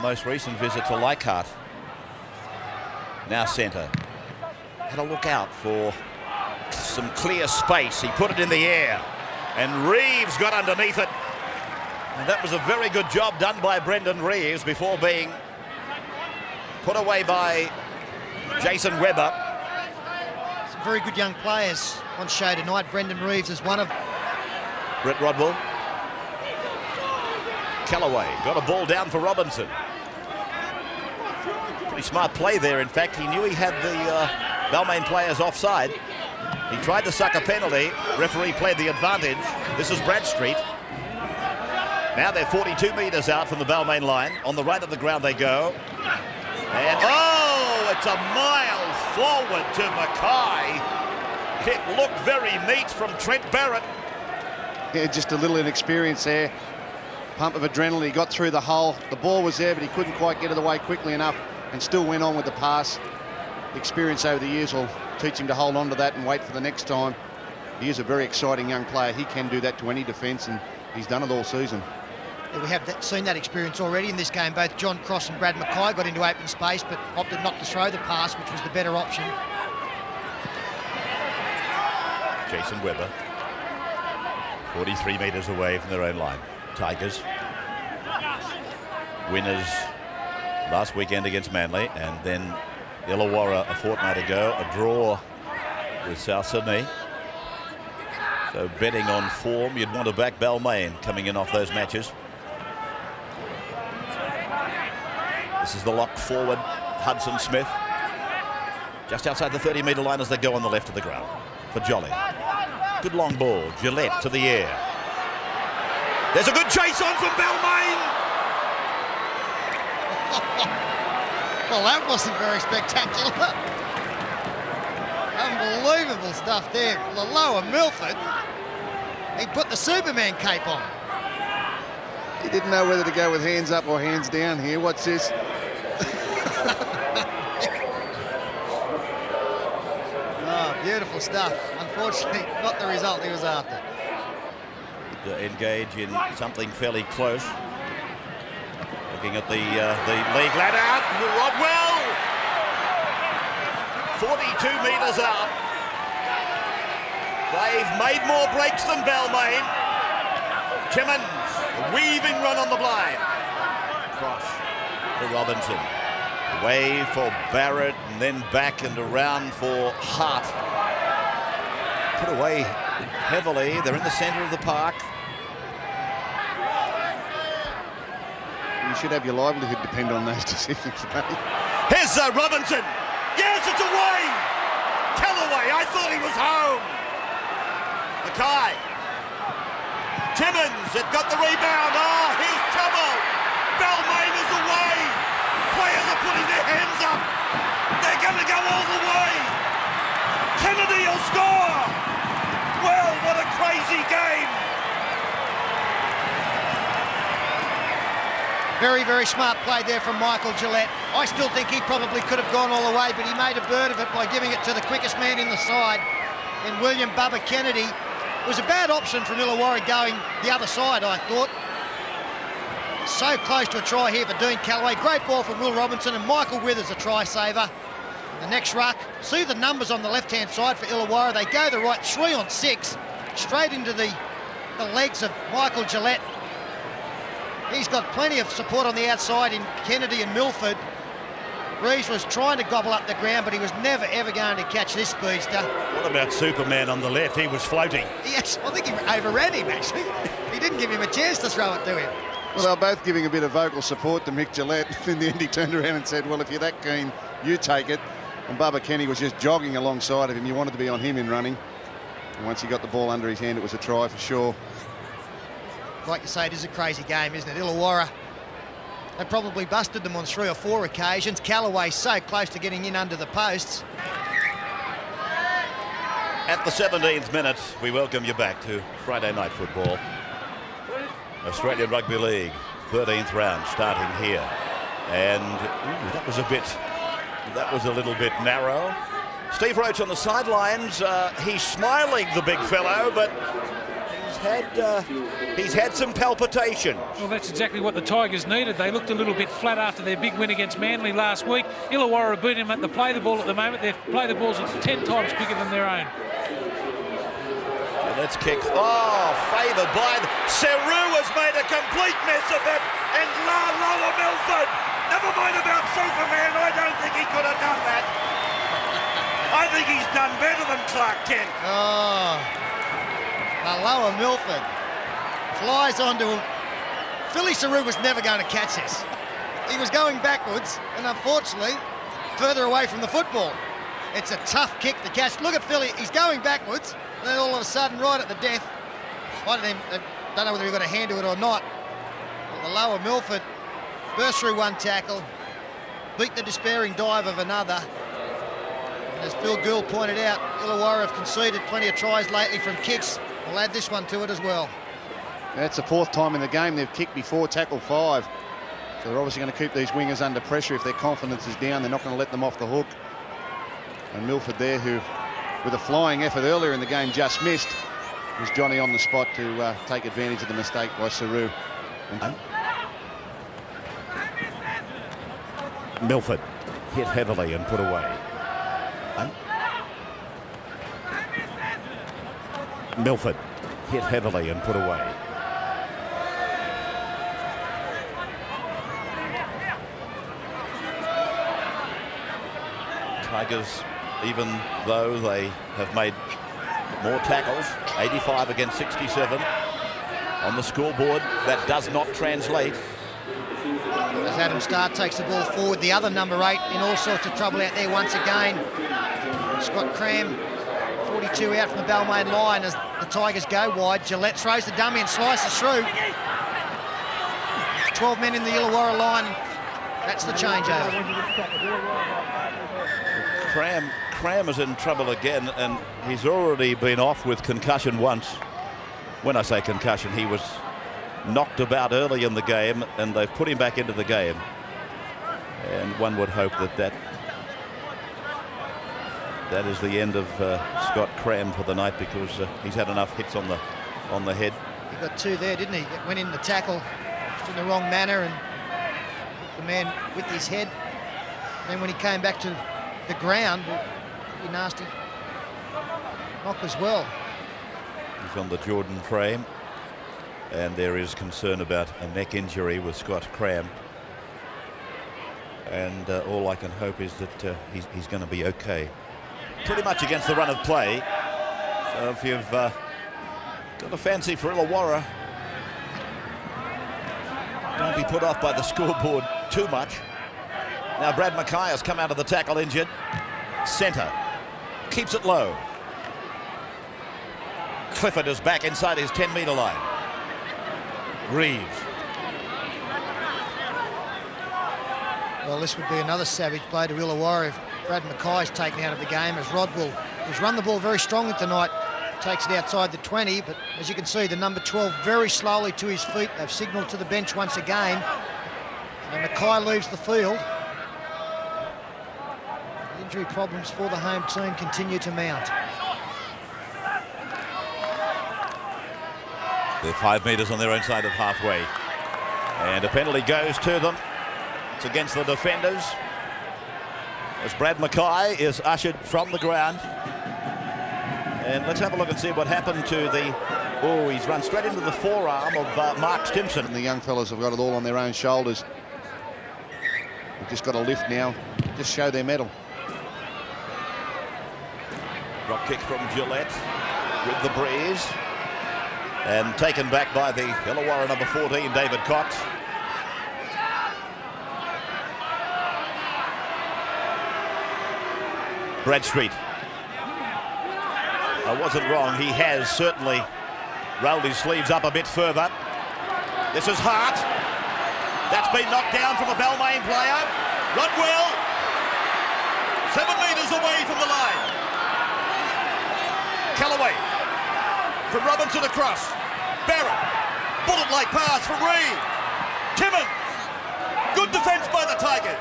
Most recent visit to Leichhardt. Now centre. Had a look out for some clear space. He put it in the air and Reeves got underneath it. And that was a very good job done by Brendan Reeves before being put away by Jason Webber. Some very good young players on show tonight. Brendan Reeves is one of. Brett Rodwell. Callaway got a ball down for Robinson. Pretty smart play there. In fact, he knew he had the Balmain players offside. He tried to suck a penalty. Referee played the advantage. This is Bradstreet. Now they're 42 metres out from the Balmain line. On the right of the ground they go. And oh, it's a mile forward to Mackay. It looked very neat from Trent Barrett. Yeah, just a little inexperience there. Pump of adrenaline, he got through the hole. The ball was there, but he couldn't quite get it away quickly enough and still went on with the pass. The experience over the years will teach him to hold on to that and wait for the next time. He is a very exciting young player. He can do that to any defence, and he's done it all season. Yeah, we have seen that experience already in this game. Both John Cross and Brad Mackay got into open space, but opted not to throw the pass, which was the better option. Jason Webber, 43 metres away from their own line. Tigers, winners last weekend against Manly, and then Illawarra a fortnight ago, a draw with South Sydney. So betting on form, you'd want to back Balmain coming in off those matches. This is the lock forward, Hudson Smith. Just outside the 30-metre line as they go on the left of the ground for Jolly. Good long ball, Gillette to the air. There's a good chase on from Balmain. Well, that wasn't very spectacular. Unbelievable stuff there. The lower Milford, he put the Superman cape on. He didn't know whether to go with hands up or hands down here. What's this? Oh, beautiful stuff. Unfortunately, not the result he was after. To engage in something fairly close. Looking at the league ladder, Rodwell, 42 metres out. They've made more breaks than Balmain. Timmins, a weaving run on the blind. Cross for Robinson. Away for Barrett and then back and around for Hart. Put away heavily. They're in the centre of the park. You should have your livelihood depend on those decisions. Here's Robinson. Yes, it's away. Callaway, I thought he was home. Mackay. Timmins, it got the rebound. Oh, here's trouble. Balmain is away. Players are putting their hands up. They're going to go all the way. Kennedy will score. Well, what a crazy game. Very, very smart play there from Michael Gillette. I still think he probably could have gone all the way, but he made a bird of it by giving it to the quickest man in the side, in William Bubba Kennedy. It was a bad option from Illawarra going the other side, I thought. So close to a try here for Dean Callaway. Great ball from Will Robinson, and Michael Withers, a try saver. The next ruck. See the numbers on the left-hand side for Illawarra. They go the right 3 on 6, straight into the legs of Michael Gillette. He's got plenty of support on the outside in Kennedy and Milford. Reeves was trying to gobble up the ground, but he was never, ever going to catch this speedster. What about Superman on the left? He was floating. Yes, I think he overran him, actually. He didn't give him a chance to throw it to him. Well, they were both giving a bit of vocal support to Mick Gillette. In the end, he turned around and said, well, if you're that keen, you take it. And Bubba Kenny was just jogging alongside of him. You wanted to be on him in running. And once he got the ball under his hand, it was a try for sure. Like you say, it is a crazy game, isn't it? Illawarra, they probably busted them on 3 or 4 occasions. Callaway so close to getting in under the posts. At the 17th minute, we welcome you back to Friday night football. Australian Rugby League, 13th round starting here. And that was a little bit narrow. Steve Roach on the sidelines. He's smiling, the big fellow, but he's had some palpitation. Well, that's exactly what the Tigers needed. They looked a little bit flat after their big win against Manly last week. Illawarra beat him at the play the ball at the moment. They play the balls 10 times quicker than their own. And that's kicked. Oh, favoured by Seru has made a complete mess of it. And Lower Milford. Never mind about Superman. I don't think he could have done that. I think he's done better than Clark Kent. Oh, Lower Milford flies onto him. Philly Seru was never going to catch this. He was going backwards, and unfortunately, further away from the football. It's a tough kick to catch. Look at Philly, he's going backwards, and then all of a sudden, right at the death, I don't know whether he got a hand to it or not. The Lower Milford burst through one tackle, beat the despairing dive of another. And as Phil Gould pointed out, Illawarra have conceded plenty of tries lately from kicks. We'll add this one to it as well. That's the 4th time in the game they've kicked before tackle 5. So they're obviously going to keep these wingers under pressure. If their confidence is down, they're not going to let them off the hook. And Milford there, who with a flying effort earlier in the game just missed, was Johnny on the spot to take advantage of the mistake by Seru. Milford hit heavily and put away. Milford hit heavily and put away. Tigers, even though they have made more tackles, 85 against 67 on the scoreboard, that does not translate. As Adam Starr takes the ball forward, the other number 8 in all sorts of trouble out there once again. Scott Cram, 42 out from the Balmain line as the Tigers go wide. Gillette throws the dummy and slices through. 12 men in the Illawarra line. That's the changeover. Cram is in trouble again, and he's already been off with concussion once. When I say concussion, he was knocked about early in the game, and they've put him back into the game. And one would hope that is the end of Scott Cram for the night, because he's had enough hits on the head. He got 2 there, didn't he? Went in the tackle in the wrong manner and the man with his head. Then when he came back to the ground, pretty nasty knock as well. He's on the Jordan frame, and there is concern about a neck injury with Scott Cram. And all I can hope is that he's going to be okay. Pretty much against the run of play. So if you've got a fancy for Illawarra, don't be put off by the scoreboard too much. Now Brad Mackay has come out of the tackle injured. Centre keeps it low. Clifford is back inside his 10-metre line. Reeves. Well, this would be another savage play to Illawarra if Brad Mackay's taken out of the game, as Rodwell, who's run the ball very strongly tonight, takes it outside the 20. But as you can see, the number 12 very slowly to his feet. They've signalled to the bench once again. And Mackay leaves the field. Injury problems for the home team continue to mount. They're 5 metres on their own side of halfway. And a penalty goes to them. It's against the defenders, as Brad Mackay is ushered from the ground. And let's have a look and see what happened to the... Oh, he's run straight into the forearm of Mark Stimson. And the young fellas have got it all on their own shoulders. They've just got to lift now, just show their mettle. Drop kick from Gillette with the breeze. And taken back by the Illawarra number 14, David Cox. Bradstreet. I wasn't wrong. He has certainly rolled his sleeves up a bit further. This is Hart. That's been knocked down from a Balmain player. Rodwell. 7 metres away from the line. Callaway. From Robinson across. Barrett. Bullet-like pass from Reed. Timmins. Good defence by the Tigers.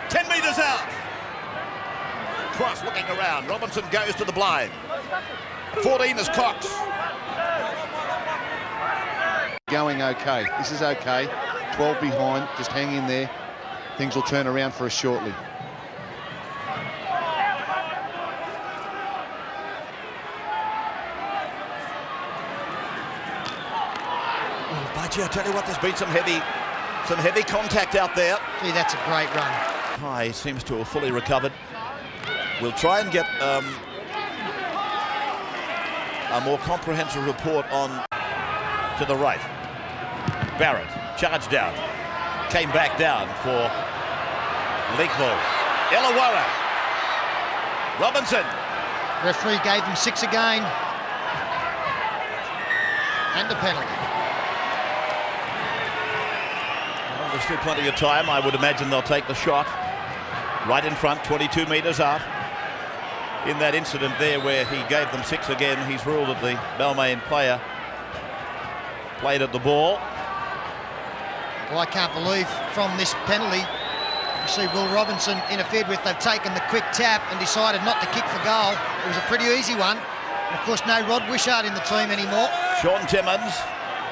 10 metres out. Cross looking around. Robinson goes to the blind. 14 is Cox. going okay. This is okay. 12 behind, just hang in there. Things will turn around for us shortly. Oh, Budgie, I tell you what, there's been some heavy contact out there. Gee, that's a great run. He seems to have fully recovered. We'll try and get a more comprehensive report on to the right. Barrett charged down, came back down for Leakville. Illawarra. Robinson. Referee gave them 6 again. And a penalty. Well, there's still plenty of time. I would imagine they'll take the shot. Right in front, 22 metres out. In that incident there where he gave them 6 again, he's ruled that the Balmain player played at the ball. Well, I can't believe from this penalty, you see Will Robinson interfered with. They've taken the quick tap and decided not to kick for goal. It was a pretty easy one. And of course, no Rod Wishart in the team anymore. Sean Timmins,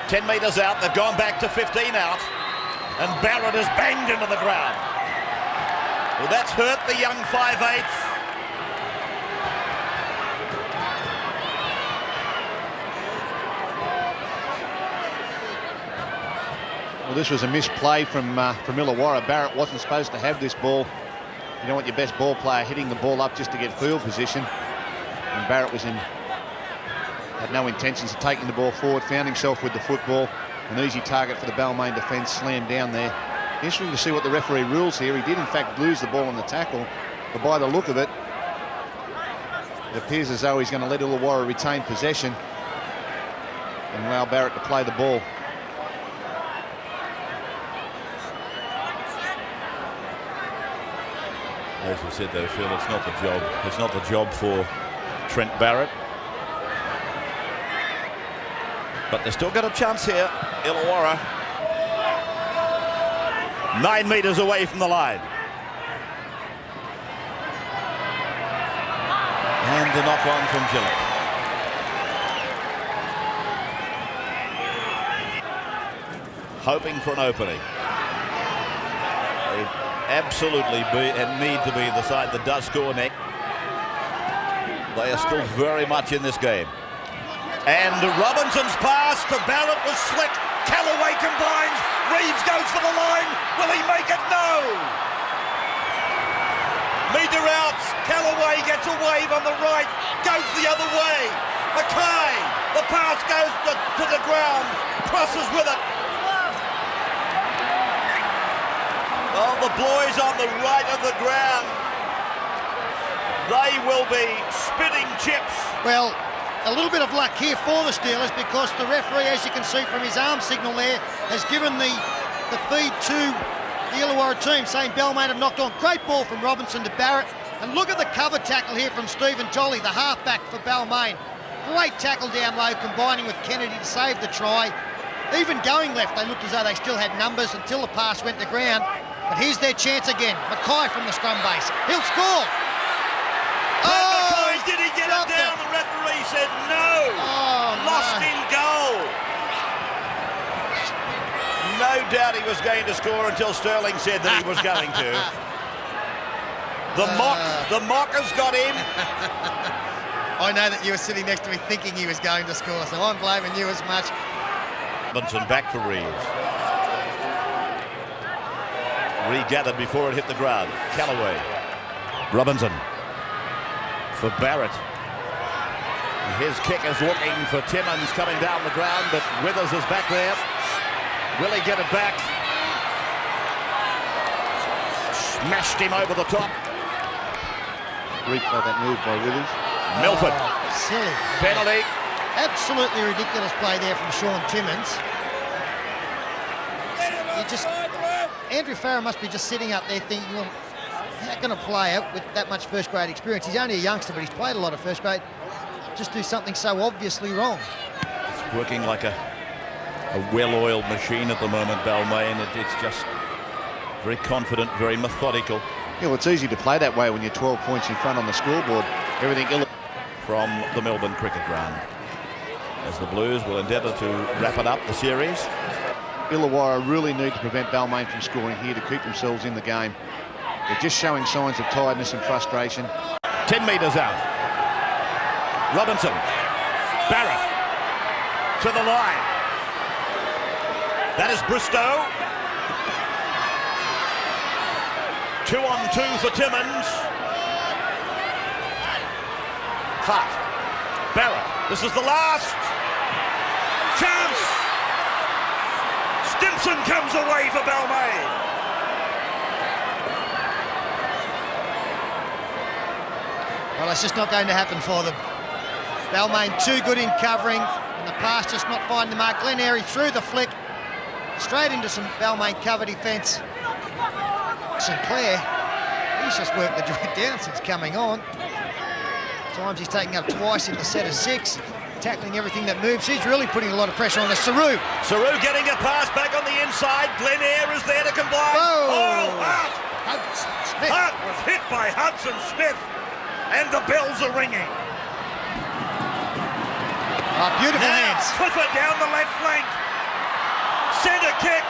10 metres out. They've gone back to 15 out. And Barrett has banged into the ground. Well, that's hurt the young 5'8". Well, this was a misplay from Illawarra. Barrett wasn't supposed to have this ball. You don't want your best ball player hitting the ball up just to get field position. And Barrett had no intentions of taking the ball forward, found himself with the football. An easy target for the Balmain defence, slammed down there. Interesting to see what the referee rules here. He did in fact lose the ball on the tackle, but by the look of it, it appears as though he's going to let Illawarra retain possession and allow Barrett to play the ball. As we said though, Phil, it's not the job for Trent Barrett. But they've still got a chance here, Illawarra. 9 metres away from the line. And the knock on from Gillett. Hoping for an opening. They absolutely need to be the side that does score next. They are still very much in this game. And Robinson's pass to Barrett was slick. Callaway combines. Reeves goes for the line. Will he make it? No. Metre out. Callaway gets a wave on the right. Goes the other way. Mackay. The pass goes to the ground. Crosses with it. Oh, the boys on the right of the ground. They will be spitting chips. Well, a little bit of luck here for the Steelers because the referee, as you can see from his arm signal there, has given the feed to the Illawarra team, saying Balmain have knocked on. Great ball from Robinson to Barrett. And look at the cover tackle here from Stephen Jolly, the halfback for Balmain. Great tackle down low, combining with Kennedy to save the try. Even going left, they looked as though they still had numbers until the pass went to ground. But here's their chance again. Mackay from the scrum base. He'll score. Mackay, did he get it down? The referee said no. Lost in goal. No doubt he was going to score until Sterling said that he was going to. The mock has got him. I know that you were sitting next to me thinking he was going to score, so I'm blaming you as much. Robinson back for Reeves. Regathered before it hit the ground. Callaway. Robinson for Barrett. His kick is looking for Timmins coming down the ground, but Withers is back there. Will he get it back? Smashed him over the top. Replay that move by Withers. Milford. Silly. Penalty. Absolutely ridiculous play there from Sean Timmins. Andrew Farrar must be just sitting up there thinking, well, how can a player with that much first grade experience, he's only a youngster, but he's played a lot of first grade, just do something so obviously wrong? It's working like a well-oiled machine at the moment, Balmain. It's just very confident, very methodical. Yeah, well, it's easy to play that way when you're 12 points in front on the scoreboard. Everything from the Melbourne cricket ground. as the Blues will endeavour to wrap it up, the series. Illawarra really need to prevent Balmain from scoring here to keep themselves in the game. They're just showing signs of tiredness and frustration. 10 metres out. Robinson. Barrett. To the line. That is Bristow. 2-on-2 for Timmins. Hart. Barrett. This is the last chance. Stimson comes away for Balmain. Well, it's just not going to happen for them. Balmain too good in covering. In the past, just not finding the mark. Glen Airy through the flick. Straight into some Balmain cover defence. Sinclair, he's just worked the joint down since coming on. Times he's taking up twice in the set of 6. Tackling everything that moves. He's really putting a lot of pressure on the Saru. Saru getting a pass back on the inside. Glen Airy is there to comply. Oh, Hart! Hart was hit by Hudson Smith. And the bells are ringing. Oh, beautiful now, hands. Clifford down the left flank. Centre kick.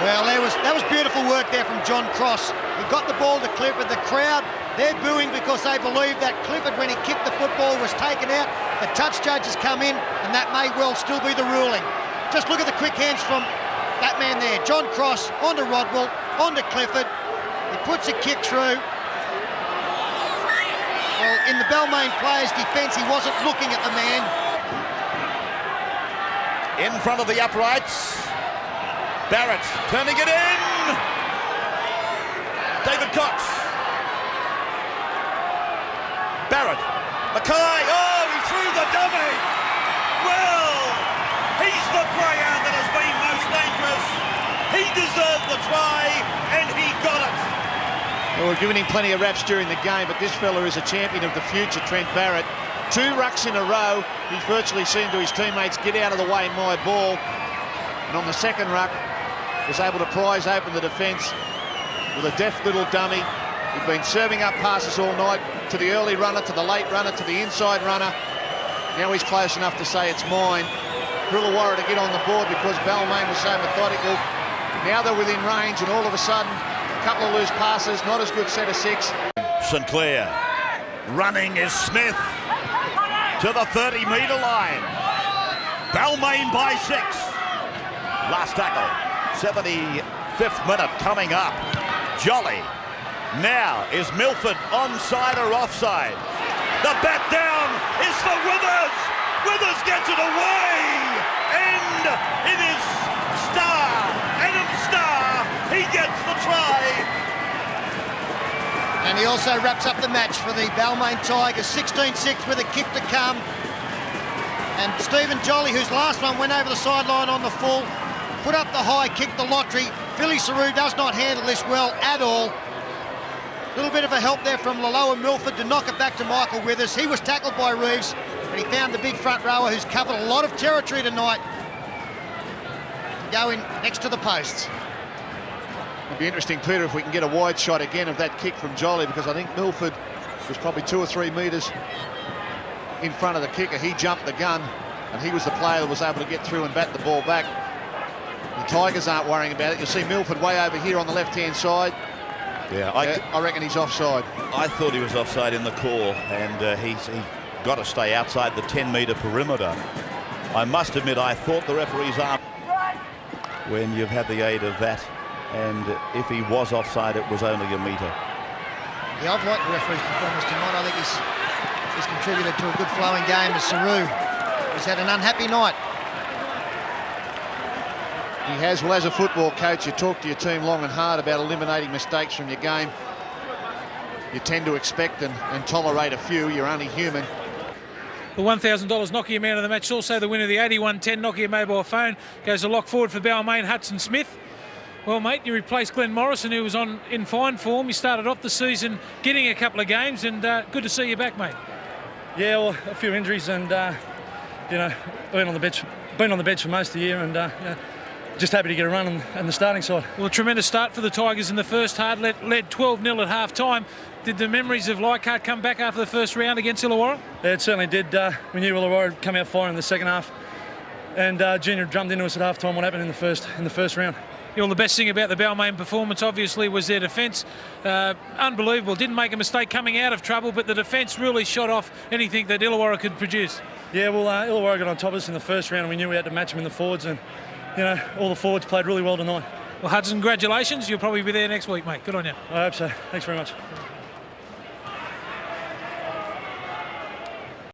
Well, that was beautiful work there from John Cross. He got the ball to Clifford. The crowd, they're booing because they believe that Clifford, when he kicked the football, was taken out. The touch judge has come in, and that may well still be the ruling. Just look at the quick hands from that man there. John Cross onto Rodwell, onto Clifford. He puts a kick through. Well, in the Balmain players' defence, he wasn't looking at the man. In front of the uprights. Barrett turning it in. David Cox. Barrett. Mackay. Oh, he threw the dummy. Well, he's the player that has been most dangerous. He deserved the try, and he got it. Well, we're giving him plenty of raps during the game, but this fella is a champion of the future, Trent Barrett. 2 rucks in a row. He's virtually seen to his teammates, get out of the way, my ball. And on the second ruck, was able to prise open the defence with a deft little dummy. He'd been serving up passes all night to the early runner, to the late runner, to the inside runner. Now he's close enough to say it's mine. For Illawarra to get on the board because Balmain was so methodical. Now they're within range, and all of a sudden, a couple of loose passes, not as good set of 6. Sinclair. Running is Smith to the 30-metre line. Balmain by 6. Last tackle. 75th minute coming up. Jolly. Now is Milford onside or offside? The bat down is for Withers. Withers gets it away. And it is Starr. Adam Starr. He gets the try. And he also wraps up the match for the Balmain Tigers. 16-6 with a kick to come. And Stephen Jolly, whose last one went over the sideline on the full, put up the high, kicked the lottery. Philly Saru does not handle this well at all. A little bit of a help there from Lalo and Milford to knock it back to Michael Withers. He was tackled by Reeves, but he found the big front rower who's covered a lot of territory tonight to go in next to the posts. It'll be interesting, Peter, if we can get a wide shot again of that kick from Jolly, because I think Milford was probably 2 or 3 metres in front of the kicker. He jumped the gun, and he was the player that was able to get through and bat the ball back. The Tigers aren't worrying about it. You'll see Milford way over here on the left-hand side. Yeah, I reckon he's offside. I thought he was offside in the call, and he's got to stay outside the 10-metre perimeter. I must admit, I thought the referee's arm when you've had the aid of that, and if he was offside, it was only a metre. Yeah, I've liked the referee's performance tonight. I think he's contributed to a good flowing game as Saru. He's had an unhappy night. He has. Well, as a football coach, you talk to your team long and hard about eliminating mistakes from your game. You tend to expect and tolerate a few. You're only human. The $1,000 Nokia man of the match, also the winner of the 8110 Nokia mobile phone, goes a lock forward for Balmain, Hudson Smith. Well, mate, you replaced Glenn Morrison, who was in fine form. You started off the season getting a couple of games, and good to see you back, mate. Yeah, well, a few injuries, and you know, been on the bench for most of the year, and you know, just happy to get a run on the starting side. Well, a tremendous start for the Tigers in the first half, led 12-0 at half-time. Did the memories of Leichhardt come back after the first round against Illawarra? Yeah, it certainly did. We knew Illawarra would come out firing in the second half, and Junior drummed into us at half-time what happened in the first round. Well, the best thing about the Balmain performance, obviously, was their defence. Unbelievable. Didn't make a mistake coming out of trouble, but the defence really shot off anything that Illawarra could produce. Yeah, well, Illawarra got on top of us in the first round, and we knew we had to match them in the forwards, and, you know, all the forwards played really well tonight. Well, Hudson, congratulations. You'll probably be there next week, mate. Good on you. I hope so. Thanks very much.